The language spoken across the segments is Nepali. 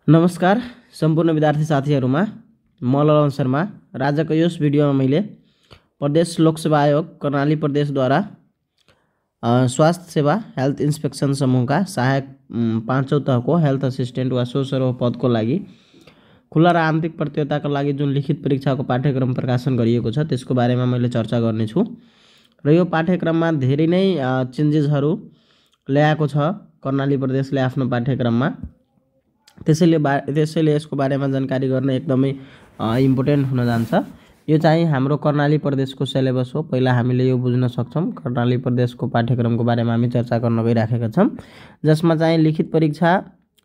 नमस्कार सम्पूर्ण विद्यार्थी साथीहरुमा म ललन शर्मा। आजको यस भिडियोमा मैले प्रदेश लोकसेवा आयोग कर्णाली प्रदेशद्वारा स्वास्थ्य सेवा हेल्थ इन्स्पेक्सन समूहका सहायक पाँचौं तहको हेल्थ असिस्टेन्ट वा सोसरो पदको लागि खुला र आन्तरिक प्रतियोगिताका लागि जुन लिखित परीक्षाको पाठ्यक्रम प्रकाशन गरिएको छ त्यसको बारेमा मैले चर्चा गर्नेछु। र यो पाठ्यक्रममा धेरै नै चेन्जेसहरु ल्याएको छ कर्णाली प्रदेशले आफ्नो पाठ्यक्रममा। त्यसैले यसको बारेमा जानकारी गर्न एकदमै इम्पोर्टेन्ट हुन जान्छ। यो चाहिँ हाम्रो कर्णाली प्रदेशको सिलेबस हो। पहिला हामीले यो बुझ्न सक्छौं कर्णाली प्रदेशको पाठ्यक्रमको बारेमा हामी चर्चा गर्न गइराखेका छौं, जसमा चाहिँ लिखित परीक्षा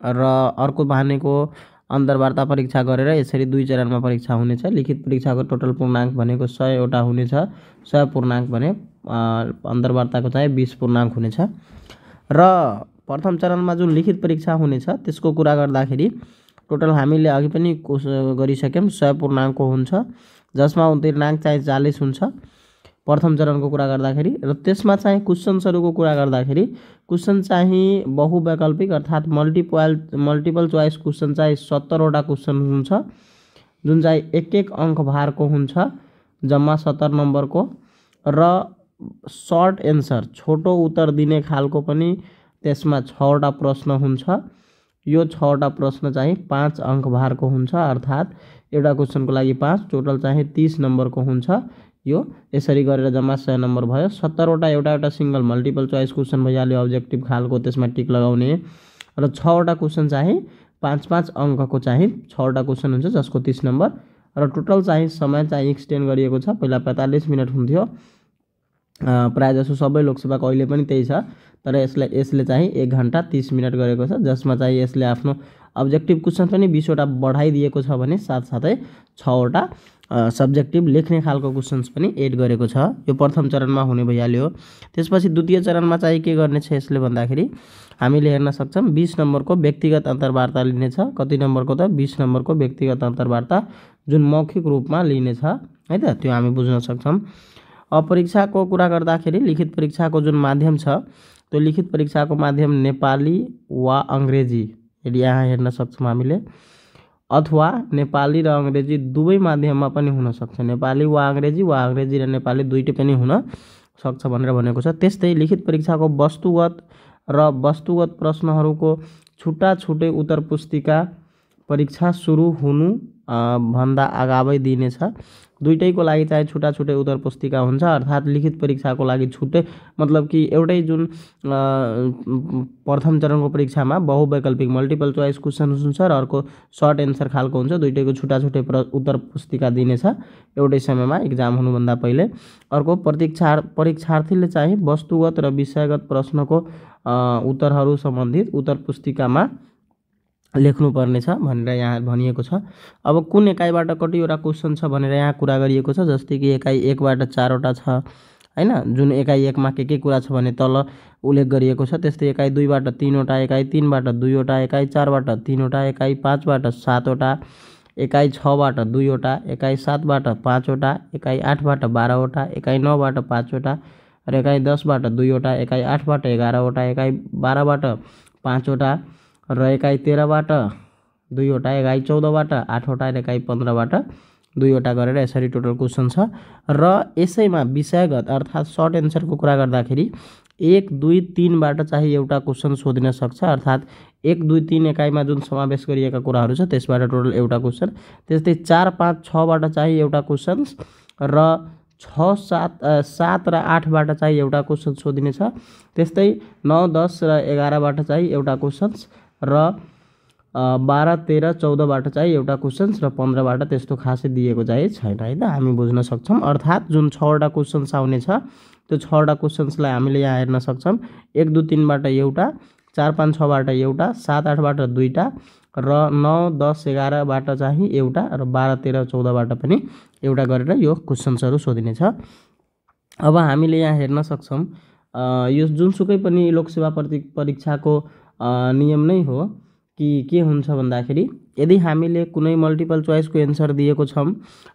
र अर्को भनेको अन्तर्वार्ता परीक्षा गरेर यसरी दुई चरणमा परीक्षा हुनेछ। लिखित परीक्षाको टोटल पूर्णाङ्क भनेको 100 वटा हुनेछ, 100 पूर्णाङ्क भने अन्तर्वार्ताको चाहिँ 20 पूर्णाङ्क हुनेछ। र प्रथम चरणमा जुन लिखित परीक्षा हुनेछ त्यसको कुरा गर्दाखेरि टोटल हामीले अघि पनि गरिसक्यौं 100 पूर्णाङ्कको हुन्छ, जसमा उत्तीर्णाङ्क चाहिँ 40 हुन्छ प्रथम चरणको कुरा गर्दाखेरि। र त्यसमा चाहिँ क्वेशन्सहरुको कुरा गर्दाखेरि क्वेशन चाहिँ बहुवैकल्पिक अर्थात् मल्टिपल चोइस क्वेशन चाहिँ 70 वटा क्वेशन हुन्छ, जुन चाहिँ एक अंक भारको हुन्छ, जम्मा 70 नम्बरको। र सर्ट एन्सर छोटो उत्तर दिने खालको पनि त्यसमा 6 वटा प्रश्न हुन्छ। यो 6 वटा प्रश्न चाहिँ 5 अंक भारको हुन्छ, अर्थात् एउटा क्वेशनको लागि 5, टोटल चाहिँ 30 नम्बरको हुन्छ। यो यसरी गरेर जम्मा 100 नम्बर भयो। 70 वटा एउटा सिंगल मल्टिपल चोइस क्वेशन भइहाल्यो, अब्जेक्टिभ खालको, त्यसमा टिक लगाउने। र 6 वटा क्वेशन चाहिँ 5-5 अंकको चाहिँ 6 वटा क्वेशन हुन्छ, जसको 30 नम्बर। र टोटल चाहिँ समय चाहिँ एक्सटेन्ड गरिएको छ। पहिला 45 मिनेट हुन्थ्यो, प्राय जसो सबै लोकसेवाको अहिले पनि त्यही छ, तर यसले चाहिँ 1 घण्टा 30 मिनेट गरेको छ, जसमा चाहिँ यसले आफ्नो अब्जेक्टिभ क्वेशन पनि 20 वटा बढाइदिएको छ भने साथसाथै 6 वटा सब्जेक्टिभ लेख्ने खालको क्वेशन्स पनि एड गरेको छ। यो प्रथम चरणमा हुने भइहाल्यो। त्यसपछि द्वितीय चरणमा चाहिँ के गर्ने छ यसले भन्दाखेरि हामीले हेर्न सक्छौं 20 नम्बरको व्यक्तिगत अन्तर्वार्ता लिनेछ। कति नम्बरको त 20 नम्बरको व्यक्तिगत अन्तर्वार्ता जुन मौखिक रूपमा लिनेछ है त, त्यो हामी बुझ्न सक्छौं। परीक्षाको कुरा गर्दाखेरि लिखित परीक्षाको जुन माध्यम छ त्यो लिखित परीक्षाको माध्यम नेपाली वा अंग्रेजी, यदि यहाँ हेर्न सक्छौं हामीले, अथवा नेपाली र अंग्रेजी दुवै माध्यममा पनि हुन सक्छ। नेपाली वा अंग्रेजी र नेपाली दुईटै पनि हुन सक्छ भनेर भनेको छ। त्यस्तै लिखित परीक्षाको वस्तुगत प्रश्नहरुको छुट्टा छुट्टै उत्तर पुस्तिका परीक्षा सुरु हुनु भन्दा अगावै दिनेछ। दुईटैको लागि चाहिँ छुट्टा छुट्टै उत्तर पुस्तिका हुन्छ, अर्थात् लिखित परीक्षाको लागि छुट्टै, मतलब कि एउटै जुन प्रथम चरणको परीक्षामा बहुवैकल्पिक मल्टिपल चोइस क्वेशन हुन्छ र अर्को सर्ट एन्सर खालको हुन्छ, दुईटैको छुट्टा छुट्टै उत्तर पुस्तिका दिनेछ एउटै समयमा एक्जाम हुनुभन्दा पहिले। अर्को परीक्षार्थीले चाहिँ वस्तुगत र विषयगत प्रश्नको उत्तरहरू सम्बन्धित उत्तर पुस्तिकामा लेख्नु पर्ने छ भनेर यहाँ भनिएको छ। अब कुन एकाइबाट कतिवटा क्वेशन छ भनेर यहाँ कुरा गरिएको छ, जस्तै कि एकाइ 1 बाट 4 वटा छ हैन, जुन एकाइ 1 मा के कुरा छ भने तल उल्लेख गरिएको छ। त्यस्तै एकाइ 2 बाट 3 वटा, एकाइ 3 बाट 2 वटा, एकाइ 4 बाट 3 वटा, एकाइ 5 बाट 7 वटा, एकाइ 6 बाट 2 वटा, एकाइ 7 बाट 5 वटा, एकाइ 8 बाट 12 वटा, एकाइ 9 बाट 5 वटा, र एकाइ 10 बाट 2 वटा, एकाइ 8 बाट 11 वटा, एकाइ 12 बाट 5 वटा, र एकाइ 13 बाट 2 वटा, एकाइ 14 बाट 8 वटा, र एकाइ 15 बाट 2 वटा गरेर यसरी टोटल क्वेशन छ। र यसैमा विषयगत अर्थात् सर्ट एन्सरको कुरा गर्दाखेरि 1, 2, 3 बाट चाहिँ एउटा क्वेशन सोधिन सक्छ, अर्थात् 1, 2, 3 एकाइमा जुन समावेश गरिएका कुराहरू छ त्यसबाट टोटल एउटा क्वेशन। त्यस्तै 4, 5, 6 बाट चाहिँ एउटा क्वेशन, र 6, 7 र 8 बाट चाहिँ एउटा क्वेशन सोधिनेछ। त्यस्तै 9, 10 र 11 बाट चाहिँ एउटा क्वेशन, र 12, 13, 14 बाट चाहिँ एउटा क्वेशन, र 15 बाट त्यस्तो खासै दिएको चाहिँ छैन है त, हामी बुझ्न सक्छौं। अर्थात् जुन 6 वटा क्वेशन आउने छ त्यो 6 वटा क्वेशन्सलाई हामीले यहाँ हेर्न सक्छौं। 1, 2, 3 बाट एउटा, 4, 5, 6 बाट एउटा, 7, 8 बाट दुईटा, र 9, 10, 11 बाट चाहिँ एउटा, र 12, 13, 14 बाट पनि एउटा गरेर यो क्वेशन्सहरु सोधिनेछ। अब हामीले यहाँ हेर्न सक्छौं यो जुनसुकै पनि लोकसेवा परीक्षाको नियम नै हो कि के हुन्छ भन्दाखेरि यदि हामीले कुनै मल्टिपल चोइसको एन्सर दिएको छौँ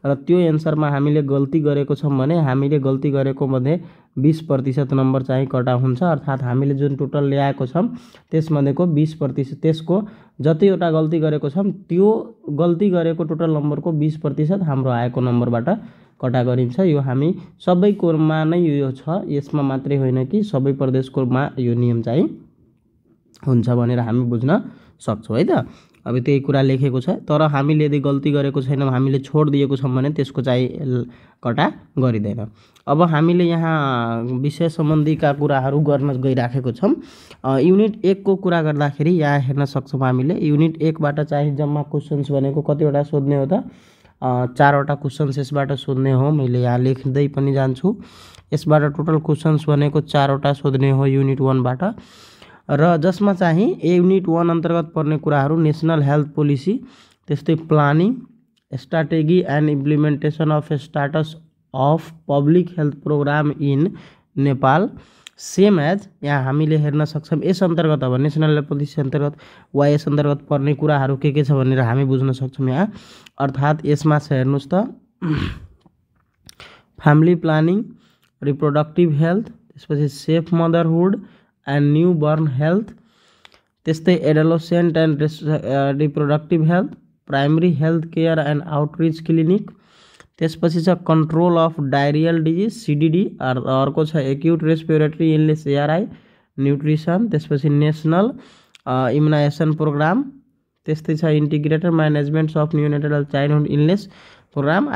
र त्यो एन्सरमा हामीले गल्ती गरेको छौँ भने हामीले गल्ती गरेको मध्ये 20% नम्बर चाहिँ कटा हुन्छ। अर्थात् हामीले जुन टोटल ल्याएको छौँ त्यसमध्येको 20% त्यसको जतिवटा गल्ती गरेको छौँ त्यो गल्ती गरेको टोटल नम्बरको 20% हाम्रो आएको नम्बरबाट कटा गरिन्छ। यो हामी सबैकोमा नै यो छ, यसमा मात्रै होइन कि सबै प्रदेशकोमा यो नियम चाहिँ हुन्छ भनेर हामी बुझ्न सक्छौँ है त। अब त्यही कुरा लेखेको छ, तर हामीले यदि गल्ती गरेको छैनौँ, हामीले छोडिदिएको छौँ भने त्यसको चाहिँ कटा गरिँदैन। अब हामीले यहाँ विषय सम्बन्धीका कुराहरू गर्न गइराखेको छौँ। युनिट 1 को कुरा गर्दाखेरि यहाँ हेर्न सक्छौँ हामीले युनिट 1 बाट चाहिँ जम्मा क्वेसन्स भनेको कतिवटा सोध्ने हो त 4वटा क्वेसन्स यसबाट सोध्ने हो। मैले यहाँ लेख्दै पनि जान्छु। यसबाट टोटल क्वेसन्स भनेको 4वटा सोध्ने हो युनिट 1 बाट, र जसमा चाहिँ युनिट 1 अन्तर्गत पर्ने कुराहरू नेसनल हेल्थ पोलिसी, त्यस्तै planning, strategy and implementation of status of public health program in Nepal, same as यहाँ हामीले हेर्न सक्छौँ यस अन्तर्गत अब नेसनल हेल्थ पोलिसी अन्तर्गत वा यस अन्तर्गत पर्ने कुराहरू के छ भनेर हामी बुझ्न सक्छौँ यहाँ। अर्थात् यसमा छ हेर्नुहोस् त फ्यामिली प्लानिङ, रिप्रोडक्टिभ हेल्थ, त्यसपछि safe motherhood and newborn health, त्यस्तै adolescent and reproductive health, primary health care and outreach clinic, त्यसपछि छ control of diarrhoeal disease CDD, अर्को छ acute respiratory illness ARI, nutrition, त्यसपछि नेसनल इम्युनाइजेसन प्रोग्राम, त्यस्तै छ integrated management of neonatal childhood illness programme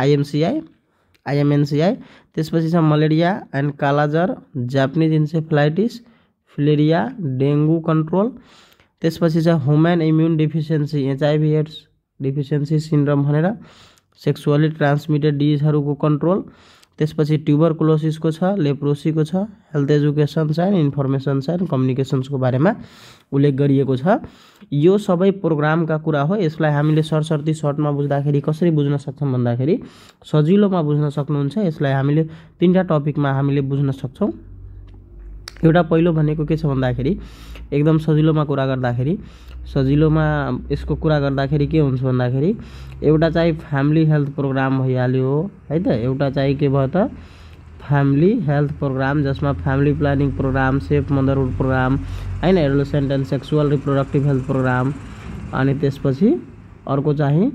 IMNCI, त्यसपछि छ malaria and kalazar, Japanese encephalitis, filaria, dengue control, त्यसपछि छ human immune deficiency HIV AIDS deficiency syndrome भनेर, सेक्सुअली ट्रान्समिटेड डिजिजहरूको कन्ट्रोल, त्यसपछि ट्युबरकुलोसिसको छ, लेप्रोसीको छ, health education and information and कम्युनिकेसन्सको बारेमा उल्लेख गरिएको छ। यो सबै प्रोग्रामका कुरा हो। यसलाई हामीले सरसर्ती सर्टमा बुझ्दाखेरि कसरी बुझ्न सक्छौँ भन्दाखेरि सजिलोमा बुझ्न सक्नुहुन्छ। यसलाई हामीले 3टा टपिकमा हामीले बुझ्न सक्छौँ। एउटा पहिलो भनेको के छ भन्दाखेरि एकदम सजिलोमा कुरा गर्दाखेरि सजिलोमा यसको कुरा गर्दाखेरि के हुन्छ भन्दाखेरि एउटा चाहिँ फ्यामिली हेल्थ प्रोग्राम भइहाल्यो है त, एउटा चाहिँ के भयो त फ्यामिली हेल्थ प्रोग्राम जसमा family planning programme, safe motherhood programme हैन, adolescent and sexual reproductive health programme, अनि त्यसपछि अर्को चाहिँ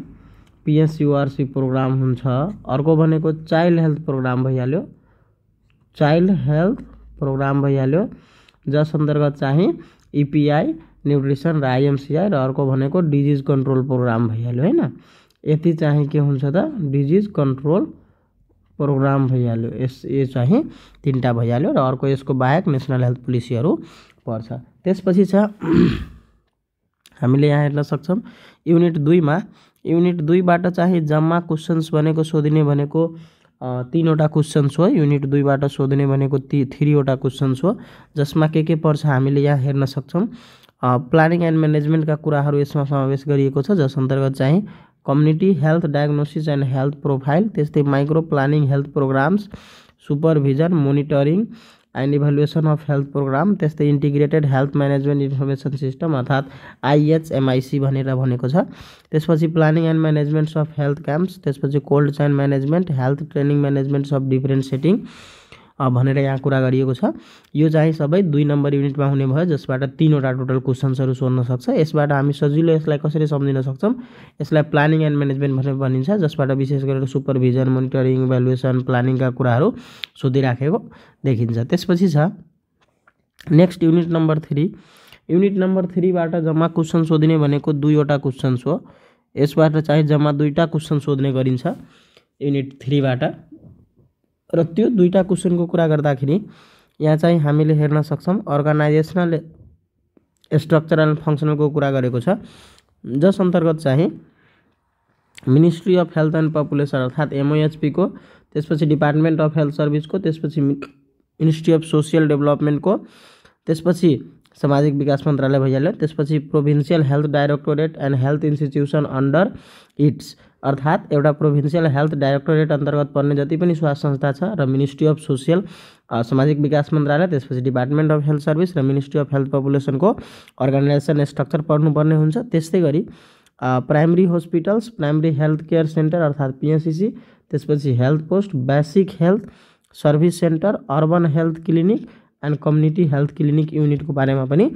PSURC प्रोग्राम हुन्छ। अर्को भनेको चाइल्ड हेल्थ प्रोग्राम भइहाल्यो, चाइल्ड हेल्थ प्रोग्राम भइहाल्यो जस अन्तर्गत चाहिँ EPI न्युट्रिसन र IMCI, र अर्को भनेको डिजिज कन्ट्रोल प्रोग्राम भइहाल्यो हैन। यति चाहिँ के हुन्छ त डिजिज कन्ट्रोल प्रोग्राम भइहाल्यो। यो चाहिँ 3टा भइहाल्यो, र अर्को यसको बाहेक नेसनल हेल्थ पोलिसीहरू पर्छ। त्यसपछि छ हामीले यहाँ हेर्न सक्छौँ युनिट 2 मा युनिट 2 बाट चाहिँ जम्मा क्वेसन्स भनेको सोधिने भनेको 3वटा क्वेसन्स हो। युनिट 2 बाट सोध्ने भनेको 3वटा क्वेसन्स हो, जसमा के पर्छ हामीले यहाँ हेर्न सक्छौँ। प्लानिङ एन्ड म्यानेजमेन्टका कुराहरू यसमा समावेश गरिएको छ, जस अन्तर्गत चाहिँ community health diagnosis and health profile, त्यस्तै micro planning health programmes, supervision, monitoring and evaluation of health programme, त्यस्तै integrated health management information system अर्थात् IHMIC भनेर भनेको छ। त्यसपछि planning and managements of health camps, त्यसपछि cold chain management, health training managements of different setting भनेर यहाँ कुरा गरिएको छ। यो चाहिँ सबै 2 नम्बर युनिटमा हुने भयो, जसबाट 3वटा टोटल क्वेसन्सहरू सोध्न सक्छ। यसबाट हामी सजिलो यसलाई कसरी सम्झिन सक्छौँ, यसलाई प्लानिङ एन्ड म्यानेजमेन्ट भनेर भनिन्छ, जसबाट विशेष गरेर सुपरभिजन, मोनिटरिङ, इभ्यालुएसन, प्लानिङका कुराहरू सोधिराखेको देखिन्छ। त्यसपछि छ next unit number 3। Unit number 3 बाट जम्मा क्वेसन सोध्ने भनेको 2वटा क्वेसन्स हो। यसबाट चाहिँ जम्मा 2टा क्वेसन सोध्ने गरिन्छ युनिट 3 बाट, र त्यो 2टा क्वेसनको कुरा गर्दाखेरि यहाँ चाहिँ हामीले हेर्न सक्छौँ अर्गनाइजेसनल स्ट्रक्चर एन्ड फङ्सनलको कुरा गरेको छ, जस अन्तर्गत चाहिँ ministry of health and population अर्थात् MOHP को, त्यसपछि डिपार्टमेन्ट अफ हेल्थ सर्भिसको, त्यसपछि मिनिस्ट्री अफ सोसियल डेभलपमेन्टको, त्यसपछि सामाजिक विकास मन्त्रालय भइहाल्यो, त्यसपछि provincial health directorate and health institution under its, अर्थात् एउटा प्रोभिन्सियल हेल्थ डाइरेक्टोरेट अन्तर्गत पर्ने जति पनि स्वास्थ्य संस्था छ र मिनिस्ट्री अफ सोसियल सामाजिक विकास मन्त्रालय, त्यसपछि डिपार्टमेन्ट अफ हेल्थ सर्भिस र मिनिस्ट्री अफ हेल्थ पपुलेसनको अर्गनाइजेसन स्ट्रक्चर पढ्नुपर्ने हुन्छ। त्यसै गरी primary hospitals, primary health care centre अर्थात् पिएचसी, त्यसपछि health post, basic health service centre, urban health clinic and community health clinic युनिटको बारेमा पनि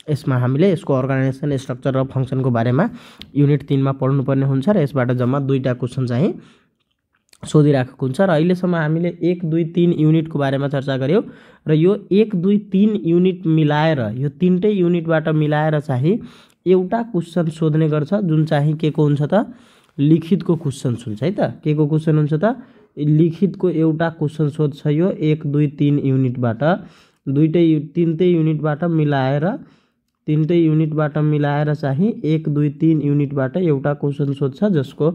यसमा हामीले यसको अर्गनाइजेसन स्ट्रक्चर र फङ्सनको बारेमा युनिट 3 मा पढ्नुपर्ने हुन्छ र यसबाट जम्मा 2टा क्वेसन चाहिँ सोधिराखेको हुन्छ। र अहिलेसम्म हामीले 1, 2, 3 युनिटको बारेमा चर्चा गर्यौं र यो 1, 2, 3 युनिट मिलाएर यो 3टै युनिटबाट मिलाएर चाहिँ एउटा क्वेसन सोध्ने गर्छ, जुन चाहिँ के को हुन्छ त लिखितको क्वेसन हुन्छ है त। के को क्वेसन हुन्छ त लिखितको एउटा क्वेसन सोध्छ यो 1, 2, 3 युनिटबाट, तीनटै युनिटबाट मिलाएर चाहिँ 1, 2, 3 युनिटबाट एउटा क्वेसन सोध्छ, जसको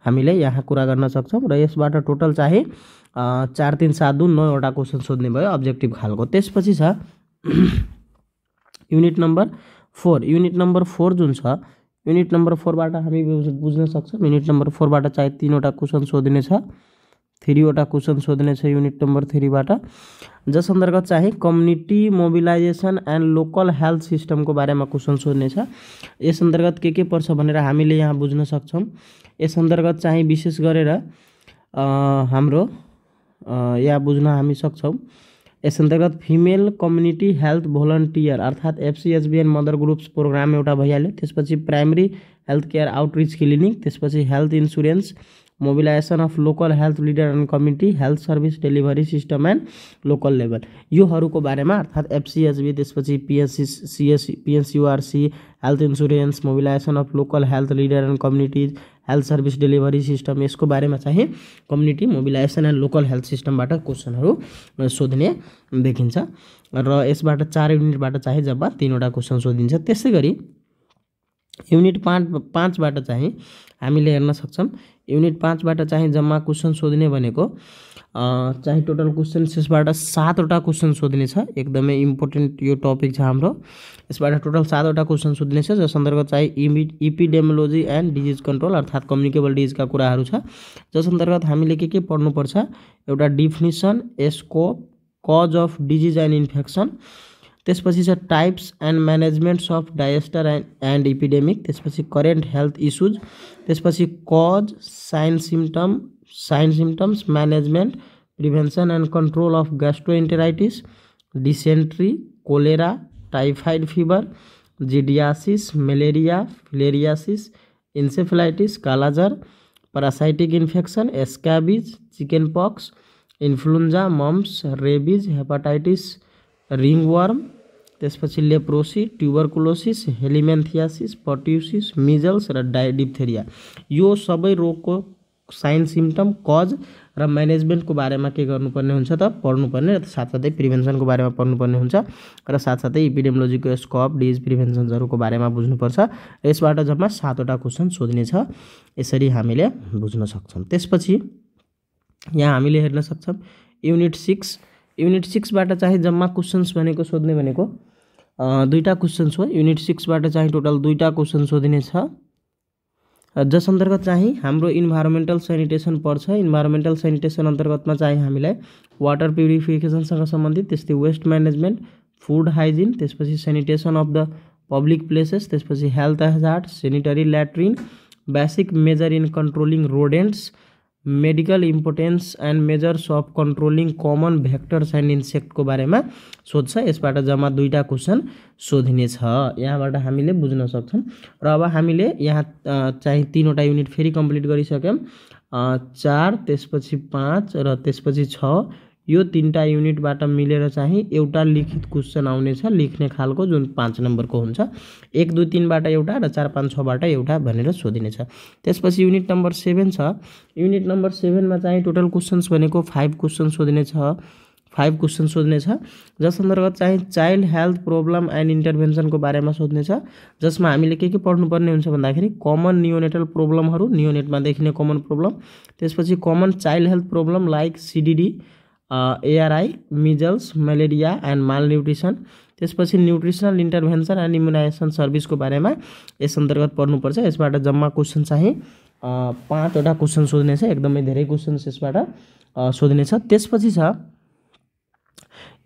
हामीले यहाँ कुरा गर्न सक्छौं र यसबाट टोटल चाहिँ 4, 3, 7, 2, 9 वटा क्वेसन सोध्ने भयो अब्जेक्टिभ खालको। त्यसपछि छ युनिट नम्बर 4। युनिट नम्बर 4 जुन छ, युनिट नम्बर 4 बाट हामी बुझ्न सक्छौं युनिट नम्बर 4 बाट चाहिँ 3 वटा क्वेसन सोध्ने छ, 3 वटा क्वेसन सोध्ने छ युनिट नम्बर 3 बाट, जस अन्तर्गत चाहिँ community mobilisation and local health सिस्टमको बारेमा क्वेसन सोध्ने छ। यस अन्तर्गत के पर्छ भनेर हामीले यहाँ बुझ्न सक्छौं। यस अन्तर्गत चाहिँ विशेष गरेर हाम्रो यहाँ बुझ्न हामी सक्छौं। यस अन्तर्गत फिमेल कम्युनिटी हेल्थ भोलन्टियर अर्थात् एफसीएचबीएन मदर ग्रुप्स प्रोग्राम एउटा भइहाल्यो। त्यसपछि primary health care outreach clinic, त्यसपछि health insurance, mobilisation of local health leader and community health service delivery system and local level, योहरूको बारेमा अर्थात् एफसीएचबी, त्यसपछि PNCURC, health insurance, mobilisation of local health leader and communities health service delivery system, यसको बारेमा चाहिँ community mobilisation and local health सिस्टमबाट क्वेसनहरू सोध्ने देखिन्छ र यसबाट 4 युनिटबाट चाहिँ जम्मा 3 वटा क्वेसन सोधिन्छ। त्यसै गरी युनिट 5 बाट चाहिँ हामीले हेर्न सक्छौं। युनिट 5 बाट चाहिँ जम्मा क्वेसन सोध्ने भनेको चाहिँ टोटल क्वेसन यसबाट 7 वटा क्वेसन सोध्ने छ। एकदमै इम्पोर्टेन्ट यो टपिक छ हाम्रो। यसबाट टोटल 7 वटा क्वेसन सोध्ने छ, जस अन्तर्गत चाहिँ एपिडेमियोलोजी एन्ड डिजिज कन्ट्रोल अर्थात् कम्युनिकेबल डिजिजका कुराहरू छ, जस अन्तर्गत हामीले के पढ्नुपर्छ, एउटा definition, scope, cause of disease and infection, त्यसपछि छ types and managements of disaster and epidemic, त्यसपछि करेन्ट हेल्थ इश्यूज, त्यसपछि cause, sign symptoms, management, prevention and control of gastroenteritis, dysentery, cholera, typhoid fever, giardiasis, malaria, filariasis, encephalitis, kalazar, parasitic infection, scabies, chicken pox, influenza, mumps, rabies, hepatitis, ringworm, त्यसपछि लेप्रोसी, ट्युबरकुलोसिस, हेलिमेन्थियासिस, पर्ट्युसिस, मिजल्स र डिप्थेरिया, यो सबै रोगको साइन सिम्टम, कज र म्यानेजमेन्टको बारेमा के गर्नुपर्ने हुन्छ त पढ्नुपर्ने, र साथसाथै प्रिभेन्सनको बारेमा पढ्नुपर्ने हुन्छ र साथसाथै एपिडेमियोलोजीको स्कोप, डिजिज प्रिभेन्सनहरूको बारेमा बुझ्नुपर्छ। यसबाट जम्मा 7 वटा क्वेसन सोध्ने छ, यसरी हामीले बुझ्न सक्छौं। त्यसपछि यहाँ हामीले हेर्न सक्छौं युनिट 6। युनिट 6 बाट चाहिँ जम्मा क्वेसन्स भनेको सोध्ने भनेको 2टा क्वेसन्स हो। युनिट 6 बाट चाहिँ टोटल 2टा क्वेसन सोध्ने छ, जस अन्तर्गत चाहिँ हाम्रो इन्भाइरोमेन्टल सेनिटेसन पर्छ। इन्भाइरोमेन्टल सेनिटेसन अन्तर्गतमा चाहिँ हामीलाई वाटर प्युरिफिकेसनसँग सम्बन्धित, त्यस्तै वेस्ट म्यानेजमेन्ट, फुड हाइजिन, त्यसपछि sanitation of the public places, त्यसपछि health hazard, sanitary latrine, basic measure in controlling rodents, medical importance and measures of controlling common vectors and इन्सेक्टको बारेमा सोध्छ। यसबाट जम्मा 2टा क्वेसन सोधिने छ, यहाँबाट हामीले बुझ्न सक्छौं। र अब हामीले यहाँ चाहिँ 3 वटा युनिट फेरि कम्प्लिट गरिसक्यौं, 4, त्यसपछि 5 र त्यसपछि 6, यो 3टा युनिटबाट मिलेर चाहिँ एउटा लिखित क्वेसन आउनेछ लेख्ने खालको, जुन 5 नम्बरको हुन्छ। 1, 2, 3 बाट एउटा र 4, 5, 6 बाट एउटा भनेर सोधिनेछ। त्यसपछि युनिट नम्बर 7 छ। युनिट नम्बर 7 मा चाहिँ टोटल क्वेसन्स भनेको 5 क्वेसन सोध्ने छ, 5 क्वेसन सोध्ने छ, जस अन्तर्गत चाहिँ चाइल्ड हेल्थ प्रब्लम एन्ड इन्टरभेन्सनको बारेमा सोध्ने छ, जसमा हामीले के पढ्नुपर्ने हुन्छ भन्दाखेरि कमन नियोनेटल प्रब्लमहरू, नियोनेटमा देखिने कमन प्रब्लम, त्यसपछि common child health problem like CDD, ARI, measles, malaria and malnutrition, त्यसपछि न्युट्रिसनल इन्टरभेन्सन एन्ड इम्युनाइजेसन सर्भिसको बारेमा यस अन्तर्गत पढ्नुपर्छ। यसबाट जम्मा क्वेसन चाहिँ 5वटा क्वेसन सोध्ने छ, एकदमै धेरै क्वेसन्स यसबाट सोध्ने छ। त्यसपछि छ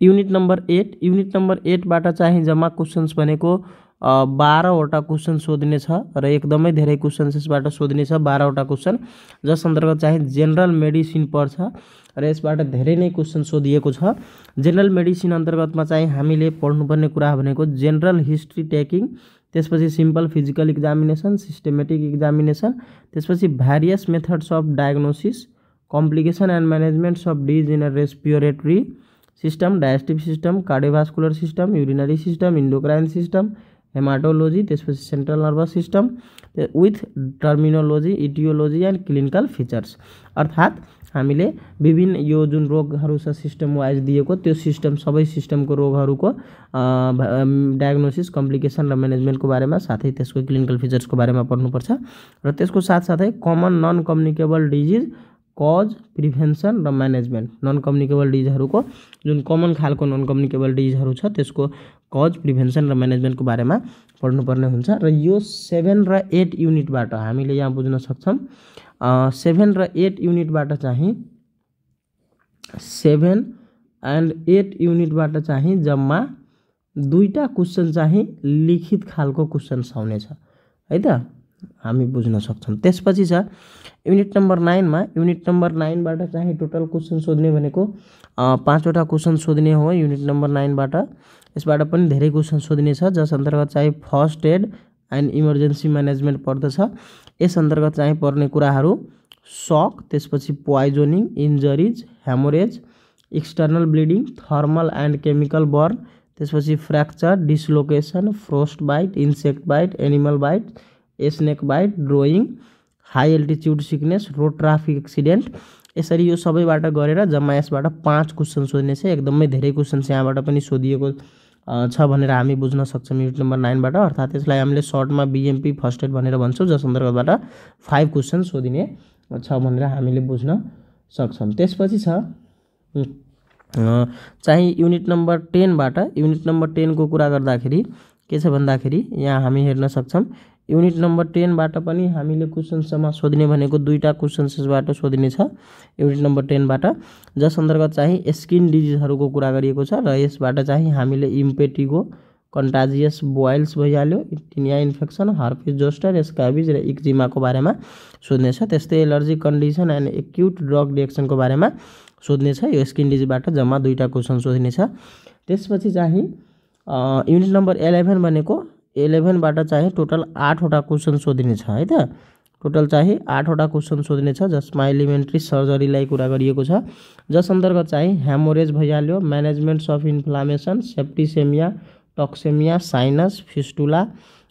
युनिट नम्बर 8। युनिट नम्बर 8बाट चाहिँ जम्मा क्वेसन्स भनेको 12वटा क्वेसन सोध्ने छ र एकदमै धेरै क्वेसन्स यसबाट सोध्ने छ, 12वटा क्वेसन, जस अन्तर्गत चाहिँ जेनरल मेडिसिन पर्छ र यसबाट धेरै नै क्वेसन सोधिएको छ। जेनरल मेडिसिन अन्तर्गतमा चाहिँ हामीले पढ्नुपर्ने कुरा भनेको जेनरल हिस्ट्री टेकिङ, त्यसपछि simple physical examination, systematic examination, त्यसपछि various methods of diagnosis, complication and managements of disease in respiratory system, digestive system, cardiovascular system, urinary system, endocrine system, haematology, त्यसपछि central nervous system with terminology, aetiology and clinical features. अर्थात् हामीले विभिन्न यो जुन रोगहरू छ सिस्टम वाइज दिएको, त्यो सिस्टम सबै सिस्टमको रोगहरूको डायग्नोसिस, कम्प्लिकेसन र म्यानेजमेन्टको बारेमा, साथै त्यसको क्लिनिकल फिचर्सको बारेमा पढ्नुपर्छ र त्यसको साथसाथै common non communicable disease, cause, prevention र म्यानेजमेन्ट। नन कम्युनिकेबल डिजिजहरूको जुन कमन खालको नन कम्युनिकेबल डिजिजहरू छ त्यसको कज, प्रिभेन्सन र म्यानेजमेन्टको बारेमा पढ्नुपर्ने हुन्छ र यो 7 र 8 युनिटबाट हामीले यहाँ बुझ्न सक्छौँ। 7 र 8 युनिटबाट चाहिँ 7 एन्ड 8 युनिटबाट चाहिँ जम्मा 2टा क्वेसन चाहिँ लिखित खालको क्वेसन्स आउनेछ है त, हामी बुझ्न सक्छौँ। त्यसपछि छ युनिट नम्बर 9मा। युनिट नम्बर 9बाट चाहिँ टोटल क्वेसन सोध्ने भनेको 5वटा क्वेसन सोध्ने हो युनिट नम्बर 9बाट। यसबाट पनि धेरै क्वेसन सोध्ने छ, जस अन्तर्गत चाहिँ first aid and emergency management पर्दछ। यस अन्तर्गत चाहिँ पर्ने कुराहरू सक, त्यसपछि poisoning, injuries, haemorrhage, external bleeding, thermal and chemical burn, त्यसपछि fracture, dislocation, frostbite, insect bite, animal bite, snake bite, drowning, high altitude sickness, road traffic accident. यसरी यो सबैबाट गरेर जम्मा यसबाट 5 क्वेसन सोध्ने छ। एकदमै धेरै क्वेसन्स यहाँबाट पनि सोधिएको छ भनेर हामी बुझ्न सक्छौँ युनिट नम्बर 9बाट। अर्थात् यसलाई हामीले सर्टमा बिएमपी फर्स्ट एड भनेर भन्छौँ, जस अन्तर्गतबाट 5 क्वेसन सोधिने छ भनेर हामीले बुझ्न सक्छौँ। त्यसपछि छ चाहिँ युनिट नम्बर 10बाट। युनिट नम्बर 10 को कुरा गर्दाखेरि के छ भन्दाखेरि यहाँ हामी हेर्न सक्छौँ युनिट नम्बर 10बाट पनि हामीले क्वेसन्समा सोध्ने भनेको 2टा क्वेसन्सबाट सोधिने छ युनिट नम्बर 10बाट, जस अन्तर्गत चाहिँ स्किन डिजिजहरूको कुरा गरिएको छ र यसबाट चाहिँ हामीले इम्पेटिगो, कन्टाजियस बोइल्स भइहाल्यो, tinea infection, herpes zoster, scabies र एक्जिमाको बारेमा सोध्ने छ। त्यस्तै allergic condition and acute drug रिएक्सनको बारेमा सोध्ने छ। यो स्किन डिजिजबाट जम्मा 2टा क्वेसन सोध्ने छ। त्यसपछि चाहिँ युनिट नम्बर 11 भनेको 11बाट चाहिँ टोटल 8वटा क्वेसन सोधिने छ है त। टोटल चाहिँ 8वटा क्वेसन सोध्ने छ, जसमा एलिमेन्ट्री सर्जरीलाई कुरा गरिएको छ, जस अन्तर्गत चाहिँ हेमोरेज भइहाल्यो, managements of inflammation, septicaemia, toxaemia, sinus, fistula,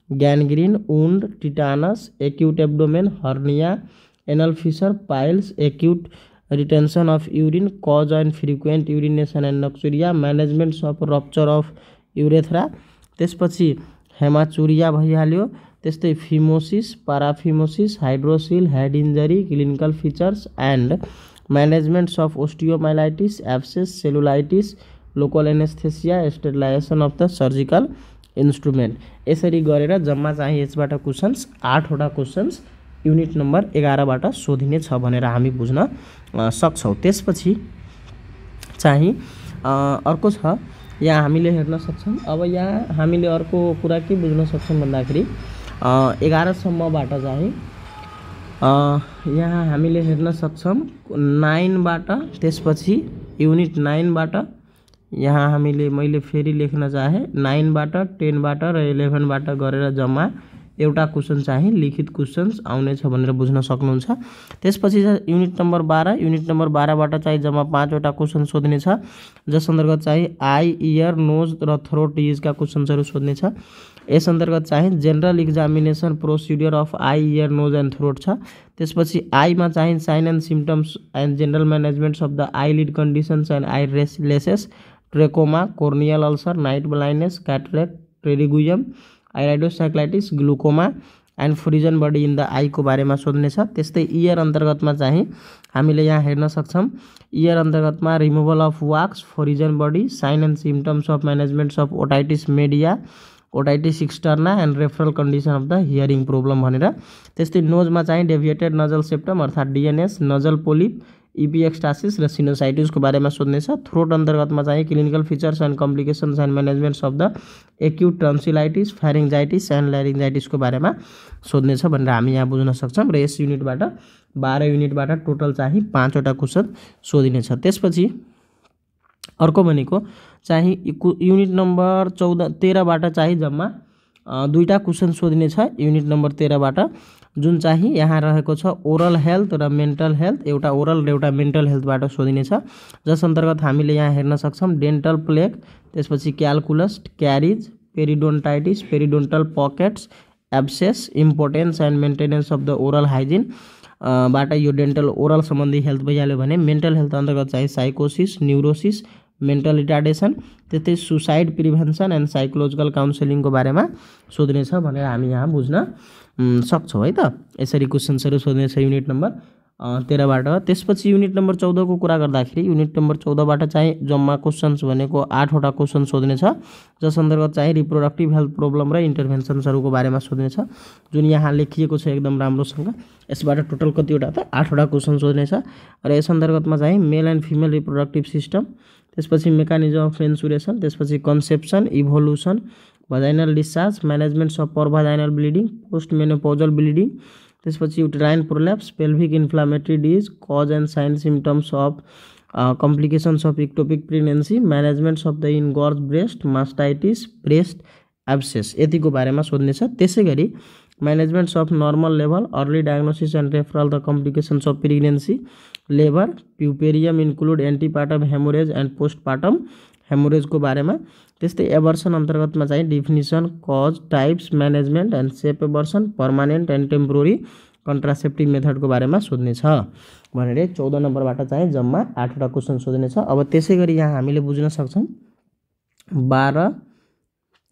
gangrene, wound, tetanus, acute abdomen, hernia, anal fissure, piles, acute retention of urine, cause and frequent urination and nocturia, managements of rupture of urethra, त्यसपछि हेमाचुरिया भइहाल्यो, त्यस्तै phimosis, paraphimosis, hydrocele, head injury, clinical features and managements of osteomyelitis, abscess, cellulitis, local anaesthesia, sterilisation of the surgical instrument. यसरी गरेर जम्मा चाहिँ यसबाट क्वेसन्स 8वटा क्वेसन्स युनिट नम्बर 11बाट सोधिने छ भनेर हामी बुझ्न सक्छौँ। त्यसपछि चाहिँ अर्को छ, यहाँ हामीले हेर्न सक्छौँ। अब यहाँ हामीले अर्को कुरा के बुझ्न सक्छौँ भन्दाखेरि 11सम्मबाट चाहिँ यहाँ हामीले हेर्न सक्छौँ 9बाट, त्यसपछि युनिट 9बाट यहाँ हामीले मैले फेरि लेख्न चाहे 9बाट, 10बाट र 11बाट गरेर जम्मा एउटा क्वेसन चाहिँ लिखित क्वेसन्स आउनेछ भनेर बुझ्न सक्नुहुन्छ। त्यसपछि युनिट नम्बर 12। युनिट नम्बर 12बाट चाहिँ जम्मा 5वटा क्वेसन सोध्ने छ, जस अन्तर्गत चाहिँ आई, इयर, नोज र थ्रोट डिजिजका क्वेसन्सहरू सोध्ने छ। यस अन्तर्गत चाहिँ general examination procedure of eye, ear, nose and throat छ। त्यसपछि आईमा चाहिँ sign and symptoms and general managements of the eyelid conditions and eye lesions, trachoma, corneal ulcer, night blindness, cataract, pterygium, iridocyclitis, glaucoma and foreign body in the I को बारेमा सोध्ने छ। त्यस्तै इयर अन्तर्गतमा चाहिँ हामीले यहाँ हेर्न सक्छौँ इयर अन्तर्गतमा removal of wax, foreign body, sign and symptoms of managements of otitis media, otitis externa and referral condition of the hearing problem भनेर। त्यस्तै नोजमा चाहिँ डेभिएटेड नजल सेप्टम अर्थात् डिएनएस, नजल पोलिप, इपिएक्सटासिस र सिनोसाइटिसको बारेमा सोध्नेछ। थ्रोट अन्तर्गतमा चाहिँ clinical features and complications and managements of the acute tonsillitis, pharyngitis and ल्यारिन्जाइटिसको बारेमा सोध्नेछ भनेर हामी यहाँ बुझ्न सक्छौँ। र यस युनिटबाट 12 युनिटबाट टोटल चाहिँ 5 वटा क्वेसन सोधिनेछ। त्यसपछि अर्को भनेको चाहिँ युनिट नम्बर 13बाट चाहिँ जम्मा 2टा क्वेसन सोधिनेछ। युनिट नम्बर 13बाट जुन चाहिँ यहाँ रहेको छ ओरल हेल्थ र मेन्टल हेल्थ, एउटा ओरल र एउटा मेन्टल हेल्थबाट सोधिनेछ। जस अन्तर्गत हामीले यहाँ हेर्न सक्छौँ डेन्टल प्लेग, त्यसपछि calculus, caries, periodontitis, periodontal pockets, abscess, importance and maintenance of the oral hygiene बाट यो डेन्टल ओरल सम्बन्धी हेल्थ भइहाल्यो भने मेन्टल हेल्थ अन्तर्गत चाहिँ साइकोसिस, न्युरोसिस, मेन्टल रिटार्डेसन, त्यस्तै सुसाइड प्रिभेन्सन एन्ड साइकोलोजिकल काउन्सिलिङको बारेमा सोध्नेछ भनेर हामी यहाँ बुझ्न सक्छौँ है त। यसरी क्वेसन्सहरू सोध्नेछ युनिट नम्बर 13बाट। त्यसपछि युनिट नम्बर 14 को कुरा गर्दाखेरि युनिट नम्बर 14बाट चाहिँ जम्मा क्वेसन्स भनेको 8 वटा क्वेसन सोध्नेछ। जस अन्तर्गत चाहिँ रिप्रोडक्टिभ हेल्थ प्रब्लम र इन्टरभेन्सन्सहरूको बारेमा सोध्नेछ, जुन यहाँ लेखिएको छ एकदम राम्रोसँग। यसबाट टोटल कतिवटा त 8 वटा क्वेसन सोध्नेछ। र यस अन्तर्गतमा चाहिँ male and female reproductive system, त्यसपछि मेकानिजम अफ मेन्सुरेसन, त्यसपछि conception, evolution, vaginal discharge, managements of per vaginal bleeding, post menopausal bleeding, त्यसपछि uterine prolapse, pelvic inflammatory disease, cause and sign symptoms of complications of ectopic pregnancy, managements of the engorged breast, mastitis, breast abscess, यतिको बारेमा सोध्नेछ। त्यसै गरी managements of normal level, early diagnosis and referral the complications of pregnancy, labour, puerperium include एन्टिपार्टम haemorrhage and postpartum हेमोरेजको बारेमा। त्यस्तै एबर्सन अन्तर्गतमा चाहिँ definition, cause, types, management and safe abortion, permanent and temporary contraceptive मेथडको बारेमा सोध्नेछ भनेर 14 नम्बरबाट चाहिँ जम्मा 8 वटा क्वेसन सोध्नेछ। अब त्यसै गरी यहाँ हामीले बुझ्न सक्छौँ 12,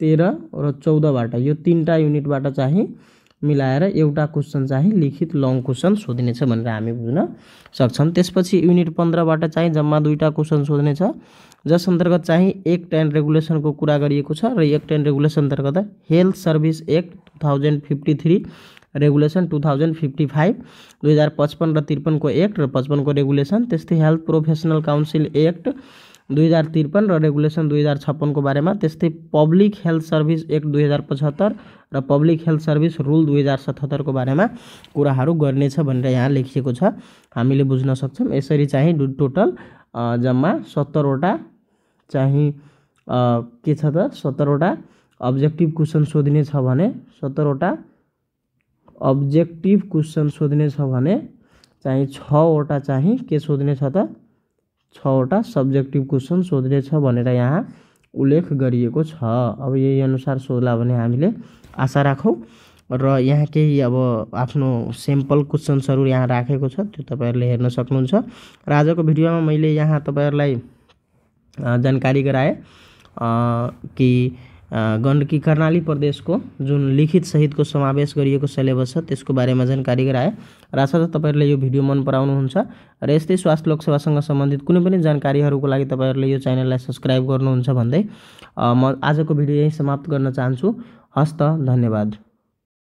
13 र 14बाट यो 3टा युनिटबाट चाहिँ मिलाएर एउटा क्वेसन चाहिँ लिखित लङ क्वेसन सोधिनेछ भनेर हामी बुझ्न सक्छौँ। त्यसपछि युनिट 15बाट चाहिँ जम्मा 2टा क्वेसन सोध्नेछ। जस अन्तर्गत चाहिँ एक्ट एन्ड रेगुलेसनको कुरा गरिएको छ र एक्ट एन्ड रेगुलेसन अन्तर्गत हेल्थ सर्भिस एक्ट 2053, रेगुलेसन 2055, 2055 र 53 को एक्ट र 55 को रेगुलेसन, त्यस्तै हेल्थ प्रोफेसनल काउन्सिल एक्ट 2053 र रेगुलेसन 2056 को बारेमा, त्यस्तै पब्लिक हेल्थ सर्भिस एक्ट 2075 र पब्लिक हेल्थ सर्भिस रुल 2077 को बारेमा कुराहरू गर्नेछ भनेर यहाँ लेखिएको छ, हामीले बुझ्न सक्छौँ। यसरी चाहिँ टोटल जम्मा 70 वटा चाहिँ के छ त 70 वटा अब्जेक्टिभ क्वेसन सोधिने छ भने 70 वटा अब्जेक्टिभ क्वेसन सोधिने छ भने चाहिँ 6 वटा चाहिँ के सोधिने छ त 6 वटा सब्जेक्टिभ क्वेसन सोधिने छ भनेर यहाँ उल्लेख गरिएको छ। अब यही अनुसार सोध्ला भने हामीले आशा राखौँ र यहाँ केही अब आफ्नो स्याम्पल क्वेसन्सहरू यहाँ राखेको छ, त्यो तपाईहरुले हेर्न सक्नुहुन्छ। र आजको भिडियोमा मैले यहाँ तपाईहरुलाई जानकारी गराए कि गण्डकी कर्णाली प्रदेशको जुन लिखित सहितको समावेश गरिएको सिलेबस छ त्यसको बारेमा जानकारी गराए र आशा छ तपाईहरुले यो भिडियो मन पराउनुहुन्छ र यस्तै स्वास्थ्य लोकसेवासँग सम्बन्धित कुनै पनि जानकारीहरूको लागि तपाईहरुले यो च्यानललाई सब्स्क्राइब गर्नुहुन्छ भन्दै म आजको भिडियो यही समाप्त गर्न चाहन्छु। हस्त, धन्यवाद।